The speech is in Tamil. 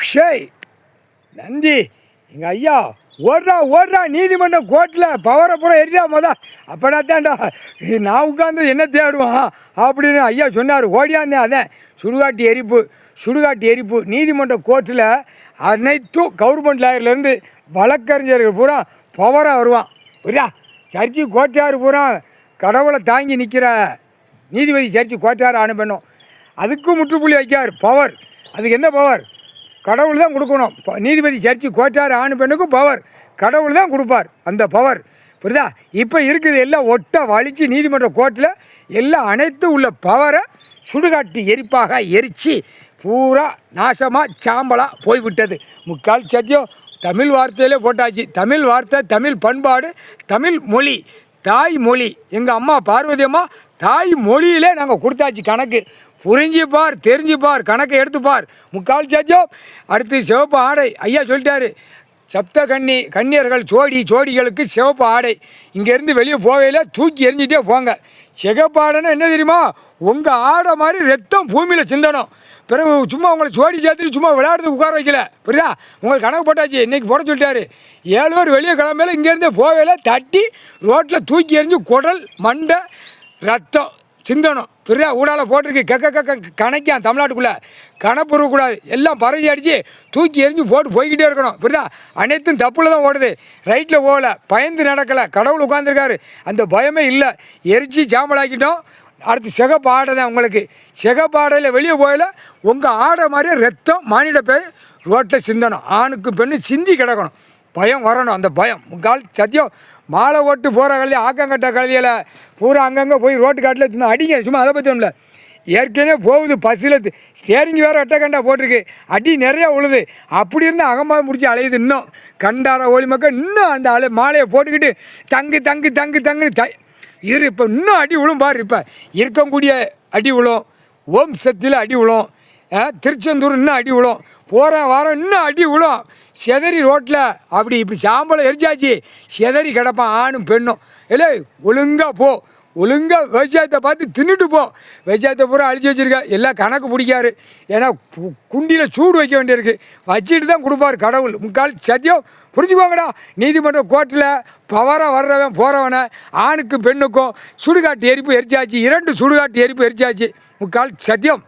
ஷேய் நந்தி எங்கள் ஐயா ஓடுறா நீதிமன்ற கோர்ட்டில் பவரை பூரா எரியா அப்படா தான்டா நான் உட்காந்து என்ன தேடுவான் அப்படின்னு ஐயா சொன்னார். ஓடியாந்தேன். அதான் சுடுகாட்டு எரிப்பு நீதிமன்ற கோர்ட்டில் அனைத்தும் கவர்மெண்ட் லாயர்லேருந்து வழக்கறிஞர்கள் பூரா பவராக வருவான். புரியா? சர்ச்சு கோட்டார் பூரா கடவுளை தாங்கி நிற்கிற நீதிபதி சர்ச்சு கோட்டார் அனுப்பணும். அதுக்கும் முற்றுப்புள்ளி வைக்கார். பவர் அதுக்கு என்ன பவர்? கடவுள் தான் கொடுக்கணும். நீதிபதி சர்ச்சு கோட்டார் ஆணு பெண்ணுக்கும் பவர் கடவுள் தான் கொடுப்பார். அந்த பவர் புரியுதா? இப்போ இருக்குது எல்லாம் ஒட்ட வலித்து நீதிமன்ற கோர்ட்டில் எல்லாம் அனைத்து உள்ள பவரை சுடுகாட்டு எரிப்பாக எரித்து பூரா நாசமாக சாம்பலாக போய்விட்டது. முக்கால் சத்தியம் தமிழ் வார்த்தையிலே போட்டாச்சு. தமிழ் வார்த்தை, தமிழ் பண்பாடு, தமிழ் மொழி, தாய்மொழி. எங்கள் அம்மா பார்வதி அம்மா தாய் மொழியிலே நாங்கள் கொடுத்தாச்சு கணக்கு. புரிஞ்சுப்பார், தெரிஞ்சுப்பார், கணக்கை எடுத்துப்பார். முக்கால் சத்தியம். அடுத்து சிவப்பு ஆடை. ஐயா சொல்லிட்டாரு, சப்த கன்னியர்கள் ஜோடிகளுக்கு சிவப்பு ஆடை. இங்கேருந்து வெளியே போகையில் தூக்கி எரிஞ்சிட்டே போங்க. சிகப்பு ஆடைன்னா என்ன தெரியுமா? உங்கள் ஆடை மாதிரி ரத்தம் பூமியில் சிந்தணும். பிறகு சும்மா உங்களை ஜோடி சேர்த்துட்டு சும்மா விளையாடுறதுக்கு உட்கார வைக்கல. புரியுதா? உங்களுக்கு கணக்கு போட்டாச்சு. இன்றைக்கி போட சொல்லிட்டாரு. 7 பேர் வெளியே கிளம்பையில் இங்கேருந்து போகையில் தட்டி ரோட்டில் தூக்கி எரிஞ்சு குடல் மண்டை ரத்தம் சிந்தனம். புரியுதா? ஊடால போட்டிருக்கு கணக்கான் தமிழ்நாட்டுக்குள்ளே கணப்புறக்கூடாது. எல்லாம் பறவை அடித்து தூக்கி எரிஞ்சு போட்டு போய்கிட்டே இருக்கணும். புரியுதா? அனைத்தும் தப்புல தான் ஓடுது, ரைட்டில் போகலை. பயந்து நடக்கலை. கடவுள் உட்காந்துருக்காரு. அந்த பயமே இல்லை. எரிச்சு சாம்பலாக்கிட்டோம். அடுத்து சிகப்பு ஆடை தான் உங்களுக்கு. சிகப்பு ஆடையில் வெளியே போகல உங்கள் ஆடை மாதிரியே ரத்தம் மானிட பேர் ரோட்டில் சிந்தணும். ஆணுக்கு பெண்ணு சிந்தி கிடக்கணும். பயம் வரணும். அந்த பயம் முக்கால் சத்தியம். மாலை ஓட்டு போகிற கழுதி ஆக்கங்கட்ட கழுதியில் பூரா அங்கங்கே போய் ரோட்டு காட்டில் சும்மா அடிங்க. சும்மா அதை பற்றி இல்லை. ஏற்கனவே போகுது பஸ்ஸில் ஸ்டேரிங் வேறு வெட்டக்கண்டா போட்டிருக்கு. அடி நிறையா உழுது. அப்படி இருந்து அகமாக முடிச்சு அலையுது. இன்னும் கண்டார ஒளி மக்கள் இன்னும் அந்த மாலையை போட்டுக்கிட்டு தங்குன்னு இப்போ இன்னும் அடி விழும் பாரு. இப்போ இருக்கக்கூடிய அடி விழும். ஓம் சக்தியில் அடி விழும். திருச்செந்தூர் இன்னும் அடி விழும். போகிற வாரம் இன்னும் அடி விழும். செதறி ரோட்டில் இப்படி சாம்பலை எரிச்சாச்சு. செதறி கிடப்பான் ஆணும் பெண்ணும். இல்லை ஒழுங்காக போ. ஒழுங்காக விவசாயத்தை பார்த்து தின்னுட்டு போ. விவசாயத்தை பூரா அழிச்சு வச்சுருக்க. எல்லாம் கணக்கு பிடிக்காரு. ஏன்னா குண்டியில் சூடு வைக்க வேண்டியிருக்கு. வச்சுட்டு தான் கொடுப்பார் கடவுள். முக்கால் சத்தியம். புரிஞ்சுக்கோங்கடா. நீதிமன்ற கோர்ட்டில் பவராக வர்றவன் போகிறவனை ஆணுக்கும் பெண்ணுக்கும் சுடுகாட்டு எரிப்பு எரிச்சாச்சு. 2 சுடுகாட்டு எரிப்பு எரிச்சாச்சு. முக்கால் சத்தியம்.